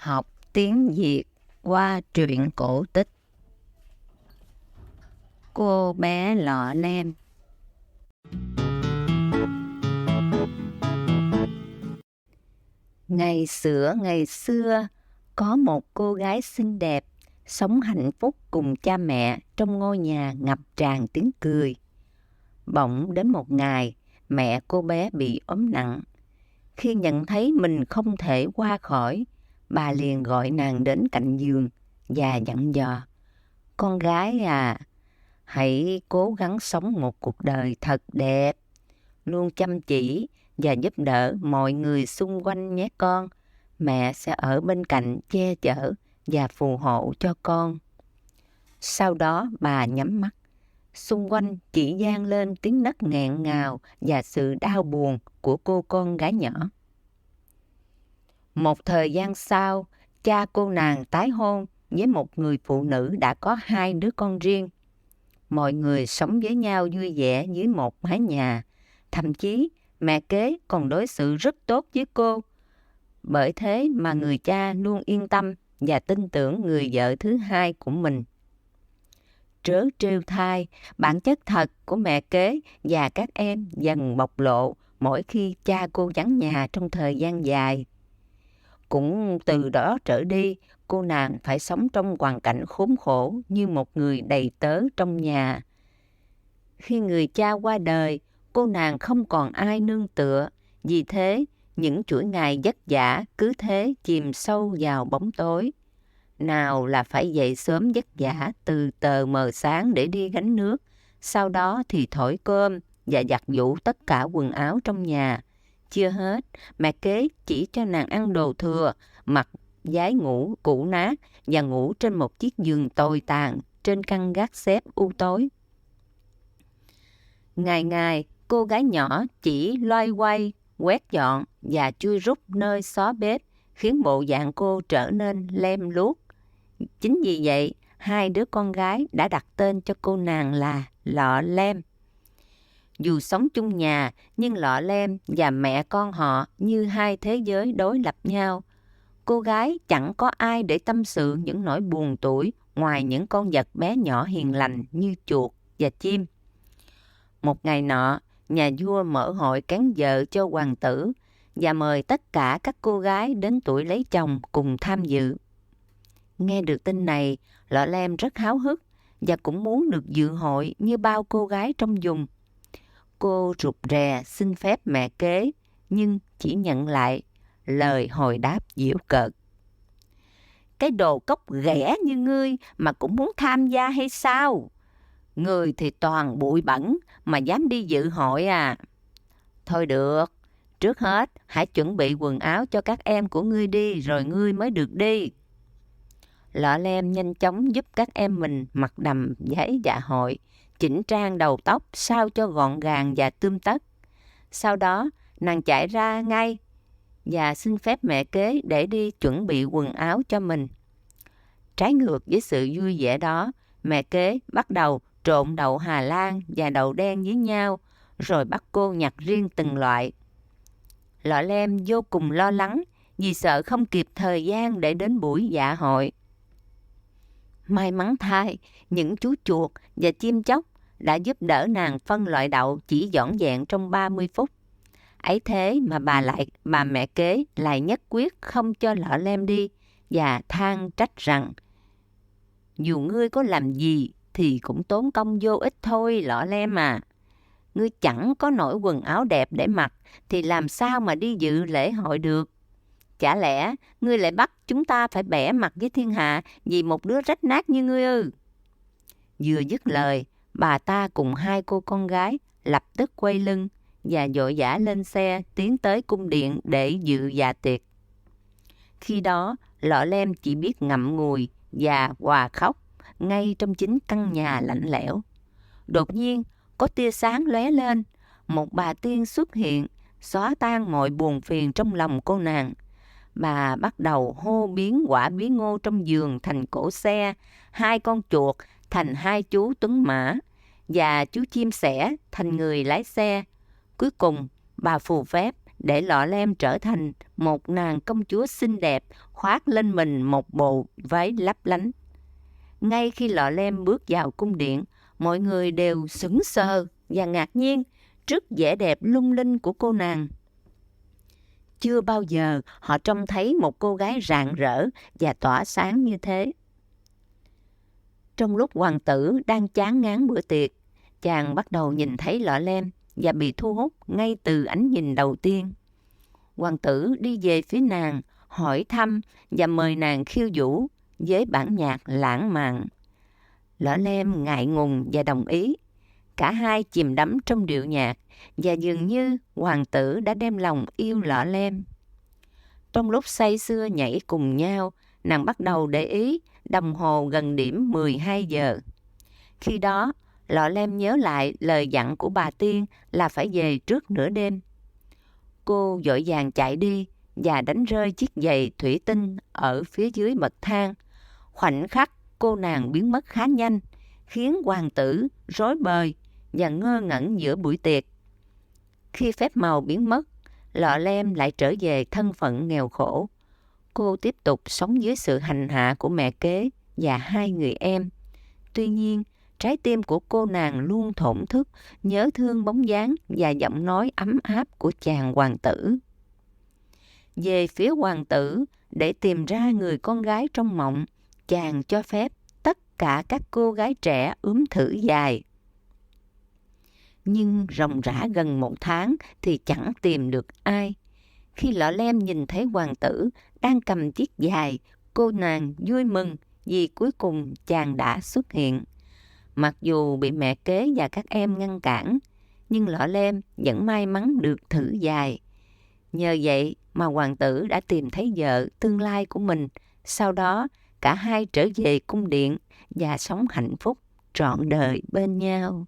Học tiếng Việt qua truyện cổ tích. Cô bé lọ lem. Ngày xưa, có một cô gái xinh đẹp, sống hạnh phúc cùng cha mẹ trong ngôi nhà ngập tràn tiếng cười. Bỗng đến một ngày, mẹ cô bé bị ốm nặng. Khi nhận thấy mình không thể qua khỏi, bà liền gọi nàng đến cạnh giường và dặn dò: "Con gái à, hãy cố gắng sống một cuộc đời thật đẹp, luôn chăm chỉ và giúp đỡ mọi người xung quanh nhé con. Mẹ sẽ ở bên cạnh che chở và phù hộ cho con." Sau đó bà nhắm mắt. Xung quanh chỉ vang lên tiếng nấc nghẹn ngào và sự đau buồn của cô con gái nhỏ. Một thời gian sau, cha cô nàng tái hôn với một người phụ nữ đã có 2 đứa con riêng. Mọi người sống với nhau vui vẻ dưới một mái nhà. Thậm chí mẹ kế còn đối xử rất tốt với cô. Bởi thế mà người cha luôn yên tâm và tin tưởng người vợ thứ hai của mình. Trớ trêu thay, bản chất thật của mẹ kế và các em dần bộc lộ mỗi khi cha cô vắng nhà trong thời gian dài. Cũng từ đó trở đi, cô nàng phải sống trong hoàn cảnh khốn khổ như một người đầy tớ trong nhà. Khi người cha qua đời, cô nàng không còn ai nương tựa. Vì thế, những chuỗi ngày vất vả cứ thế chìm sâu vào bóng tối. Nào là phải dậy sớm vất vả từ tờ mờ sáng để đi gánh nước, sau đó thì thổi cơm và giặt giũ tất cả quần áo trong nhà. Chưa hết, mẹ kế chỉ cho nàng ăn đồ thừa, mặc váy ngủ cũ nát và ngủ trên một chiếc giường tồi tàn trên căn gác xếp u tối. Ngày ngày, cô gái nhỏ chỉ loay hoay, quét dọn và chui rút nơi xó bếp, khiến bộ dạng cô trở nên lem luốc. Chính vì vậy, 2 đứa con gái đã đặt tên cho cô nàng là Lọ Lem. Dù sống chung nhà, nhưng Lọ Lem và mẹ con họ như 2 thế giới đối lập nhau. Cô gái chẳng có ai để tâm sự những nỗi buồn tủi ngoài những con vật bé nhỏ hiền lành như chuột và chim. Một ngày nọ, nhà vua mở hội cán vợ cho hoàng tử và mời tất cả các cô gái đến tuổi lấy chồng cùng tham dự. Nghe được tin này, Lọ Lem rất háo hức và cũng muốn được dự hội như bao cô gái trong vùng. Cô rụt rè xin phép mẹ kế, nhưng chỉ nhận lại lời hồi đáp giễu cợt: "Cái đồ cốc ghẻ như ngươi mà cũng muốn tham gia hay sao? Người thì toàn bụi bẩn mà dám đi dự hội à? Thôi được, trước hết hãy chuẩn bị quần áo cho các em của ngươi đi, rồi ngươi mới được đi." Lọ Lem nhanh chóng giúp các em mình mặc đầm váy dạ hội, chỉnh trang đầu tóc sao cho gọn gàng và tươm tất. Sau đó, nàng chạy ra ngay và xin phép mẹ kế để đi chuẩn bị quần áo cho mình. Trái ngược với sự vui vẻ đó, mẹ kế bắt đầu trộn đậu Hà Lan và đậu đen với nhau, rồi bắt cô nhặt riêng từng loại. Lọ Lem vô cùng lo lắng vì sợ không kịp thời gian để đến buổi dạ hội. May mắn thay, những chú chuột và chim chóc đã giúp đỡ nàng phân loại đậu chỉ vỏn vẹn trong 30 phút. Ấy thế mà bà mẹ kế lại nhất quyết không cho Lọ Lem đi và than trách rằng: "Dù ngươi có làm gì thì cũng tốn công vô ích thôi Lọ Lem à. Ngươi chẳng có nổi quần áo đẹp để mặc thì làm sao mà đi dự lễ hội được? Chả lẽ ngươi lại bắt chúng ta phải bẻ mặt với thiên hạ vì một đứa rách nát như ngươi ư?" Vừa dứt lời, bà ta cùng 2 cô con gái lập tức quay lưng và vội vã lên xe tiến tới cung điện để dự dạ tiệc. Khi đó, Lọ Lem chỉ biết ngậm ngùi và òa khóc ngay trong chính căn nhà lạnh lẽo. Đột nhiên, có tia sáng lóe lên, một bà tiên xuất hiện, xóa tan mọi buồn phiền trong lòng cô nàng. Bà bắt đầu hô biến quả bí ngô trong giường thành cỗ xe, 2 con chuột thành 2 chú tuấn mã và chú chim sẻ thành người lái xe. Cuối cùng, bà phù phép để Lọ Lem trở thành một nàng công chúa xinh đẹp khoác lên mình một bộ váy lấp lánh. Ngay khi Lọ Lem bước vào cung điện, mọi người đều sững sờ và ngạc nhiên trước vẻ đẹp lung linh của cô nàng. Chưa bao giờ họ trông thấy một cô gái rạng rỡ và tỏa sáng như thế. Trong lúc hoàng tử đang chán ngán bữa tiệc, chàng bắt đầu nhìn thấy Lọ Lem và bị thu hút ngay từ ánh nhìn đầu tiên. Hoàng tử đi về phía nàng, hỏi thăm và mời nàng khiêu vũ với bản nhạc lãng mạn. Lọ Lem ngại ngùng và đồng ý. Cả hai chìm đắm trong điệu nhạc và dường như hoàng tử đã đem lòng yêu Lọ Lem. Trong lúc say sưa nhảy cùng nhau, nàng bắt đầu để ý đồng hồ gần điểm 12 giờ. Khi đó, Lọ Lem nhớ lại lời dặn của bà tiên là phải về trước nửa đêm. Cô vội vàng chạy đi và đánh rơi chiếc giày thủy tinh ở phía dưới bậc thang. Khoảnh khắc cô nàng biến mất khá nhanh, khiến hoàng tử rối bời và ngơ ngẩn giữa buổi tiệc. Khi phép màu biến mất, Lọ Lem lại trở về thân phận nghèo khổ. Cô tiếp tục sống dưới sự hành hạ của mẹ kế và hai người em. Tuy nhiên, trái tim của cô nàng luôn thổn thức, nhớ thương bóng dáng và giọng nói ấm áp của chàng hoàng tử. Về phía hoàng tử, để tìm ra người con gái trong mộng, chàng cho phép tất cả các cô gái trẻ thử dài. Nhưng ròng rã gần 1 tháng thì chẳng tìm được ai. Khi Lọ Lem nhìn thấy hoàng tử đang cầm chiếc dài, cô nàng vui mừng vì cuối cùng chàng đã xuất hiện. Mặc dù bị mẹ kế và các em ngăn cản, nhưng Lọ Lem vẫn may mắn được thử dài. Nhờ vậy mà hoàng tử đã tìm thấy vợ tương lai của mình. Sau đó, cả hai trở về cung điện và sống hạnh phúc trọn đời bên nhau.